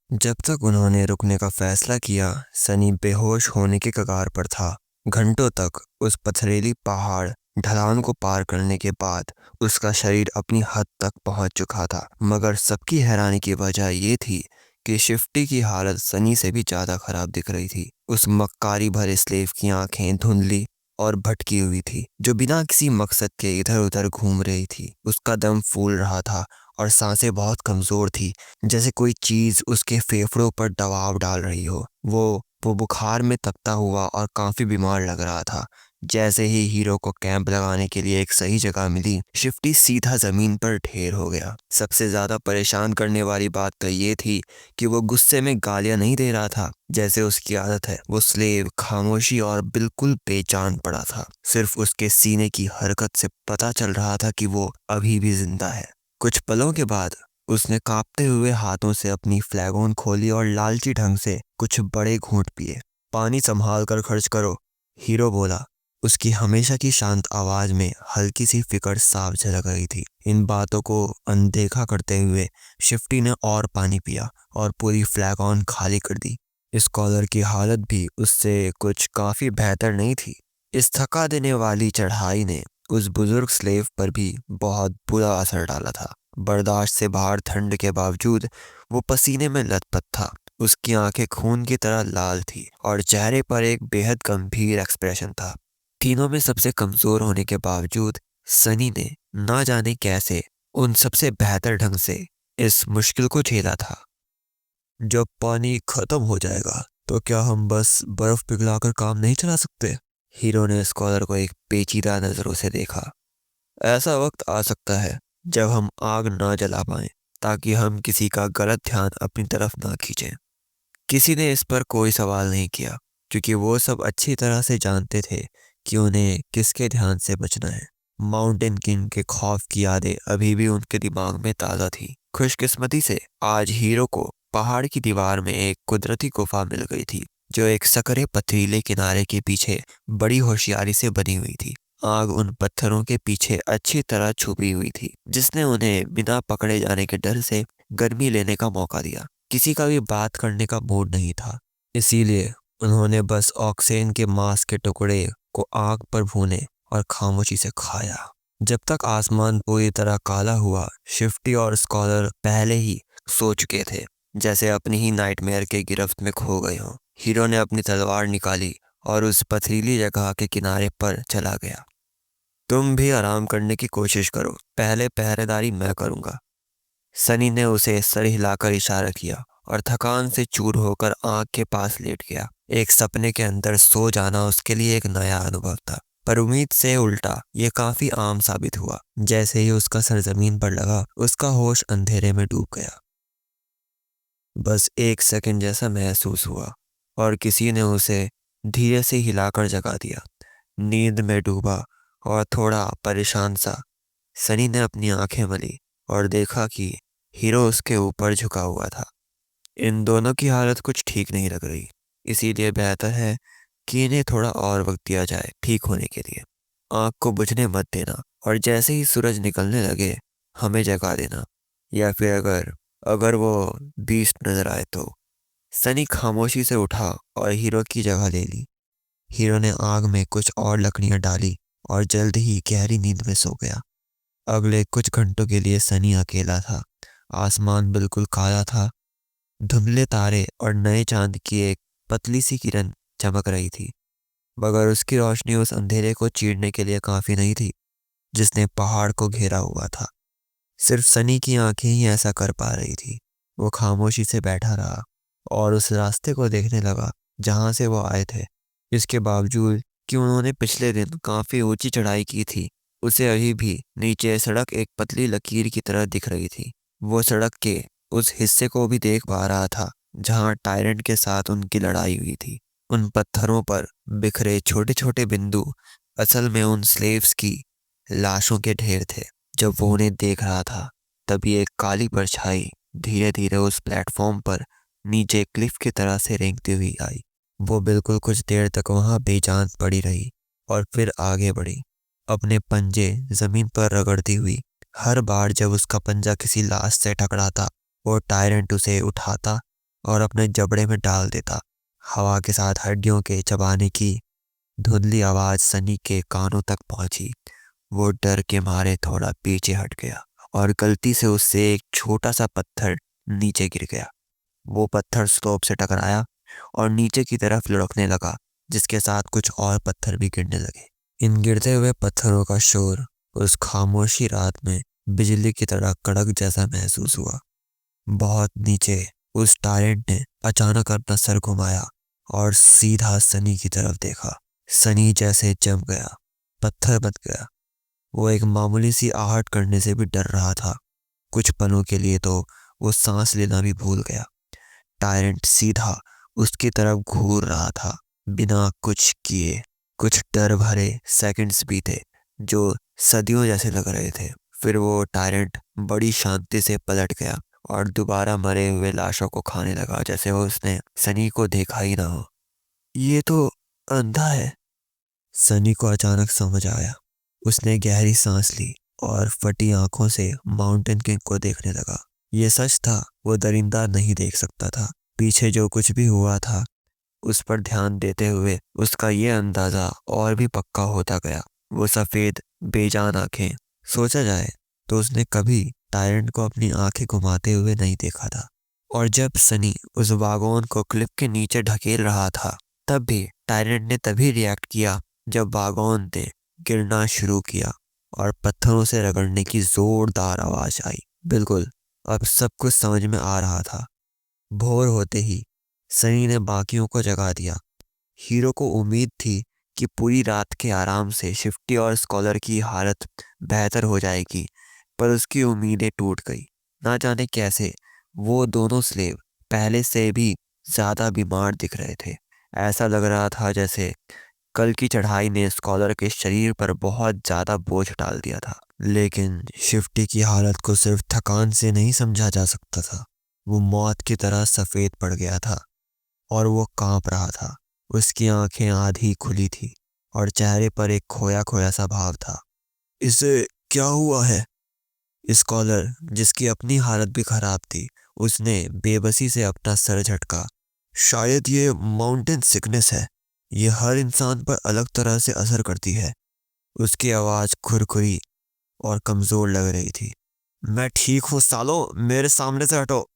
जब तक उन्होंने रुकने का फैसला किया, सनी बेहोश होने के कगार पर था। घंटों तक उस पथरीली पहाड़ ढलान को पार करने के बाद उसका शरीर अपनी हद तक पहुंच चुका था। मगर सबकी हैरानी की वजह ये थी कि शिफ्टी की हालत सनी से भी ज्यादा खराब दिख रही थी। उस मक्कारी भरे स्लेव की आंखें धुंधली और भटकी हुई थी, जो बिना किसी मकसद के इधर उधर घूम रही थी। उसका दम फूल रहा था और सांसें बहुत कमजोर थी, जैसे कोई चीज उसके फेफड़ों पर दबाव डाल रही हो। वो बुखार में तपता हुआ और काफी बीमार लग रहा था। जैसे ही हीरो को कैंप लगाने के लिए एक सही जगह मिली, शिफ्टी सीधा जमीन पर ढेर हो गया। सबसे ज्यादा परेशान करने वाली बात तो ये थी कि वो गुस्से में गालियां नहीं दे रहा था जैसे उसकी आदत है। वो स्लेव खामोशी और बिल्कुल बेजान पड़ा था। सिर्फ उसके सीने की हरकत से पता चल रहा था कि वो अभी भी जिंदा है। कुछ पलों के बाद उसने कांपते हुए हाथों से अपनी फ्लैगोन खोली और लालची ढंग से कुछ बड़े घूंट पिए। पानी संभाल कर खर्च करो, हीरो बोला। उसकी हमेशा की शांत आवाज में हल्की सी फिक्र साफ झलक रही थी। इन बातों को अनदेखा करते हुए शिफ्टी ने और पानी पिया और पूरी फ्लैगोन खाली कर दी। स्कॉलर की हालत भी उससे कुछ काफी बेहतर नहीं थी। इस थका देने वाली चढ़ाई ने उस बुजुर्ग स्लेव पर भी बहुत बुरा असर डाला था। बर्दाश्त से बाहर ठंड के बावजूद वो पसीने में लथपथ था। उसकी आंखें खून की तरह लाल थी और चेहरे पर एक बेहद गंभीर एक्सप्रेशन था। तीनों में सबसे कमजोर होने के बावजूद सनी ने ना जाने कैसे उन सबसे बेहतर ढंग से इस मुश्किल को झेला था। जब पानी खत्म हो जाएगा तो क्या हम बस बर्फ पिघलाकर काम नहीं चला सकते? हीरो ने स्कॉलर को एक पेचीदा नजरों से देखा। ऐसा वक्त आ सकता है जब हम आग ना जला पाएं, ताकि हम किसी का गलत ध्यान अपनी तरफ ना खींचें। किसी ने इस पर कोई सवाल नहीं किया, क्योंकि वो सब अच्छी तरह से जानते थे कि उन्हें किसके ध्यान से बचना है। माउंटेन किंग के खौफ की यादें अभी भी उनके दिमाग में ताज़ा थी। खुशकिस्मती से आज हीरो को पहाड़ की दीवार में एक कुदरती गुफा मिल गई थी, जो एक सकरे पथरीले किनारे के पीछे बड़ी होशियारी से बनी हुई थी। आग उन पत्थरों के पीछे अच्छी तरह छुपी हुई थी, जिसने उन्हें बिना पकड़े जाने के डर से गर्मी लेने का मौका दिया। किसी का भी बात करने का मूड नहीं था, इसीलिए उन्होंने बस ऑक्सेन के मांस के टुकड़े को आग पर भूने और खामोशी से खाया। जब तक आसमान पूरी तरह काला हुआ, शिफ्टी और स्कॉलर पहले ही सो चुके थे, जैसे अपनी ही नाइटमेयर के गिरफ्त में खो गए हों। हीरो ने अपनी तलवार निकाली और उस पथरीली जगह के किनारे पर चला गया। तुम भी आराम करने की कोशिश करो, पहले पहरेदारी मैं करूंगा। सनी ने उसे सर हिलाकर इशारा किया और थकान से चूर होकर आंख के पास लेट गया। एक सपने के अंदर सो जाना उसके लिए एक नया अनुभव था, पर उम्मीद से उल्टा ये काफी आम साबित हुआ। जैसे ही उसका सर जमीन पर लगा, उसका होश अंधेरे में डूब गया। बस एक सेकंड जैसा महसूस हुआ और किसी ने उसे धीरे से हिलाकर जगा दिया। नींद में डूबा और थोड़ा परेशान सा सनी ने अपनी आंखें मली और देखा कि हीरो उसके ऊपर झुका हुआ था। इन दोनों की हालत कुछ ठीक नहीं लग रही, इसीलिए बेहतर है कि इन्हें थोड़ा और वक्त दिया जाए ठीक होने के लिए। आंख को बुझने मत देना और जैसे ही सूरज निकलने लगे हमें जगा देना, या फिर अगर अगर वो बीस्ट नजर आए तो। सनी खामोशी से उठा और हीरो की जगह ले ली। हीरो ने आग में कुछ और लकड़ियां डाली और जल्द ही गहरी नींद में सो गया। अगले कुछ घंटों के लिए सनी अकेला था। आसमान बिल्कुल काला था। धुंधले तारे और नए चांद की एक पतली सी किरण चमक रही थी, मगर उसकी रोशनी उस अंधेरे को चीरने के लिए काफी नहीं थी जिसने पहाड़ को घेरा हुआ था। सिर्फ सनी की आंखें ही ऐसा कर पा रही थी। वो खामोशी से बैठा रहा और उस रास्ते को देखने लगा जहां से वो आए थे। इसके बावजूद कि उन्होंने पिछले दिन काफी ऊंची चढ़ाई की थी, उसे अभी भी नीचे सड़क एक पतली लकीर की तरह दिख रही थी। वो सड़क के उस हिस्से को भी देख पा रहा था जहां टायरेंट के साथ उनकी लड़ाई हुई थी। उन पत्थरों पर बिखरे छोटे छोटे बिंदु असल में उन स्लेव्स की लाशों के ढेर थे। जब वो उन्हें देख रहा था, तभी एक काली परछाई धीरे धीरे उस प्लेटफॉर्म पर नीचे क्लिफ की तरह से रेंगती हुई आई। वो बिल्कुल कुछ देर तक वहां बेजान पड़ी रही और फिर आगे बढ़ी, अपने पंजे जमीन पर रगड़ती हुई। हर बार जब उसका पंजा किसी लाश से टकराता और टायरेंट उसे उठाता, और अपने जबड़े में डाल देता। हवा के साथ हड्डियों के चबाने की धुंधली आवाज सनी के कानों तक पहुंची। वो डर के मारे थोड़ा पीछे हट गया और गलती से उससे एक छोटा सा पत्थर नीचे गिर गया। वो पत्थर स्लोप से टकराया और नीचे की तरफ लुढ़कने लगा, जिसके साथ कुछ और पत्थर भी गिरने लगे। इन गिरते हुए पत्थरों का शोर उस खामोशी रात में बिजली की तरह कड़क जैसा महसूस हुआ। बहुत नीचे उस टायरेंट ने अचानक अपना सर घुमाया और सीधा सनी की तरफ देखा। सनी जैसे जम गया, पत्थर बन गया। वो एक मामूली सी आहट करने से भी डर रहा था। कुछ पलों के लिए तो वो सांस लेना भी भूल गया। टायरेंट सीधा उसकी तरफ घूर रहा था, बिना कुछ किए। कुछ डर भरे सेकंड्स बीते जो सदियों जैसे लग रहे थे। फिर वो टायरेंट बड़ी शांति से पलट गया और दोबारा मरे हुए लाशों को खाने लगा, जैसे वो उसने सनी को देखा ही ना हो। ये तो अंधा है। सनी को अचानक समझ आया। उसने गहरी सांस ली और फटी आंखों से माउंटेन किंग को देखने लगा। ये सच था, वो दरिंदा नहीं देख सकता था। पीछे जो कुछ भी हुआ था उस पर ध्यान देते हुए उसका ये अंदाजा और भी पक्का होता गया। वो सफेद बेजान आंखें, सोचा जाए तो उसने कभी टायरेंट को अपनी आंखें घुमाते हुए नहीं देखा था। और जब सनी उस वागोन को क्लिफ के नीचे ढकेल रहा था, तब भी टायरेंट ने तभी रिएक्ट किया जब वागोन ने गिरना शुरू किया और पत्थरों से रगड़ने की जोरदार आवाज आई। बिल्कुल, अब सब कुछ समझ में आ रहा था। भोर होते ही सनी ने बाकियों को जगा दिया। हीरो को उम्मीद थी कि पूरी रात के आराम से शिफ्टी और स्कॉलर की हालत बेहतर हो जाएगी, पर उसकी उम्मीदें टूट गई। ना जाने कैसे वो दोनों स्लेव पहले से भी ज्यादा बीमार दिख रहे थे। ऐसा लग रहा था जैसे कल की चढ़ाई ने स्कॉलर के शरीर पर बहुत ज्यादा बोझ डाल दिया था। लेकिन शिफ्टी की हालत को सिर्फ थकान से नहीं समझा जा सकता था। वो मौत की तरह सफेद पड़ गया था और वो कांप रहा था। उसकी आंखें आधी खुली थी और चेहरे पर एक खोया खोया सा भाव था। इसे क्या हुआ है? स्कॉलर, जिसकी अपनी हालत भी खराब थी, उसने बेबसी से अपना सर झटका। शायद ये माउंटेन सिकनेस है। ये हर इंसान पर अलग तरह से असर करती है। उसकी आवाज खुरखुरी और कमजोर लग रही थी। मैं ठीक हूँ सालो, मेरे सामने से हटो।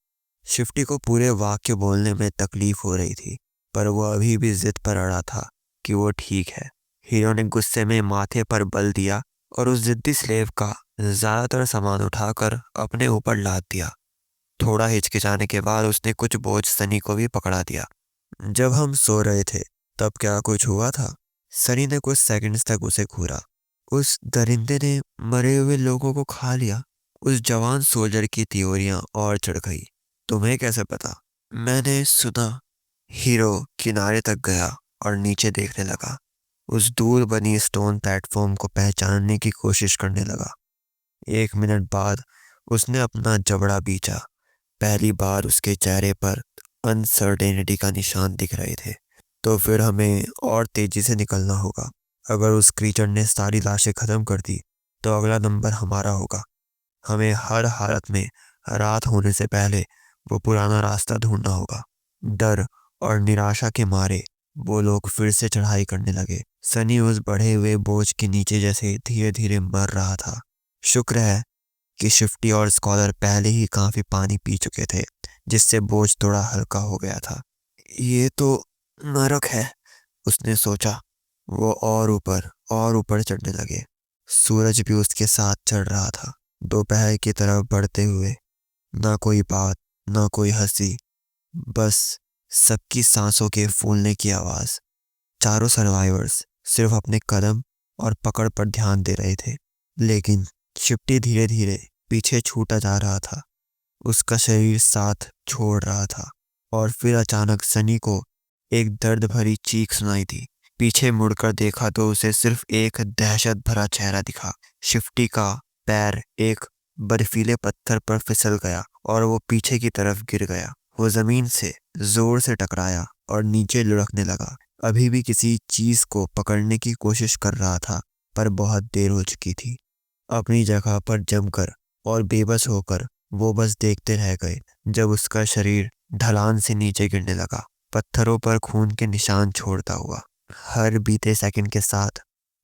शिफ्टी को पूरे वाक्य बोलने में तकलीफ हो रही थी, पर वो अभी भी जिद पर अड़ा था कि वो ठीक है। हीरो ने गुस्से में माथे पर बल दिया और उस जिद्दी स्लेव का ज्यादातर सामान उठाकर अपने ऊपर लाद दिया। थोड़ा हिचकिचाने के बाद उसने कुछ बोझ सनी को भी पकड़ा दिया। जब हम सो रहे थे तब क्या कुछ हुआ था? सनी ने कुछ सेकंड्स तक उसे घूरा। उस दरिंदे ने मरे हुए लोगों को खा लिया। उस जवान सोल्जर की थियोरियां और चढ़ गई। तुम्हें कैसे पता? मैंने सुना। हीरो किनारे तक गया और नीचे देखने लगा। उस दूर बनी स्टोन प्लेटफॉर्म को पहचानने की कोशिश करने लगा। 1 मिनट बाद उसने अपना जबड़ा बीचा। पहली बार उसके चेहरे पर अनसर्टेनिटी का निशान दिख रहे थे। तो फिर हमें और तेजी से निकलना होगा। अगर उस क्रीचर ने सारी लाशें खत्म कर दी तो अगला नंबर हमारा होगा। हमें हर हालत में रात होने से पहले वो पुराना रास्ता ढूंढना होगा। डर और निराशा के मारे वो लोग फिर से चढ़ाई करने लगे। सनी उस बढ़े हुए बोझ के नीचे जैसे धीरे धीरे मर रहा था। शुक्र है कि शिफ्टी और स्कॉलर पहले ही काफी पानी पी चुके थे, जिससे बोझ थोड़ा हल्का हो गया था। ये तो नरक है, उसने सोचा। वो और ऊपर चढ़ने लगे। सूरज भी उसके साथ चढ़ रहा था, दोपहर की तरफ बढ़ते हुए। ना कोई बात, ना कोई हंसी, बस सबकी सांसों के फूलने की आवाज। चारों सर्वाइवर्स सिर्फ अपने कदम और पकड़ पर ध्यान दे रहे थे। लेकिन शिफ्टी धीरे धीरे पीछे छूटा जा रहा था। उसका शरीर साथ छोड़ रहा था। और फिर अचानक सनी को एक दर्द भरी चीख सुनाई दी। पीछे मुड़कर देखा तो उसे सिर्फ एक दहशत भरा चेहरा दिखा। शिफ्टी का पैर एक बर्फीले पत्थर पर फिसल गया और वो पीछे की तरफ गिर गया। वो जमीन से जोर से टकराया और नीचे लुढ़कने लगा। अभी भी किसी चीज को पकड़ने की कोशिश कर रहा था, पर बहुत देर हो चुकी थी। अपनी जगह पर जमकर और बेबस होकर वो बस देखते रह गए जब उसका शरीर ढलान से नीचे गिरने लगा, पत्थरों पर खून के निशान छोड़ता हुआ। हर बीते सेकंड के साथ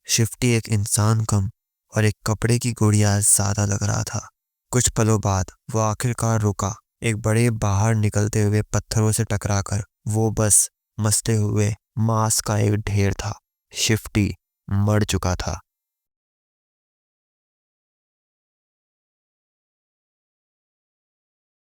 शिफ्टी एक इंसान कम और एक कपड़े की गुड़िया ज्यादा लग रहा था। कुछ पलों बाद वो आखिरकार रुका। एक बड़े बाहर निकलते हुए पत्थरों से टकराकर वो बस मसते हुए मांस का एक ढेर था। शिफ्टी मर चुका था।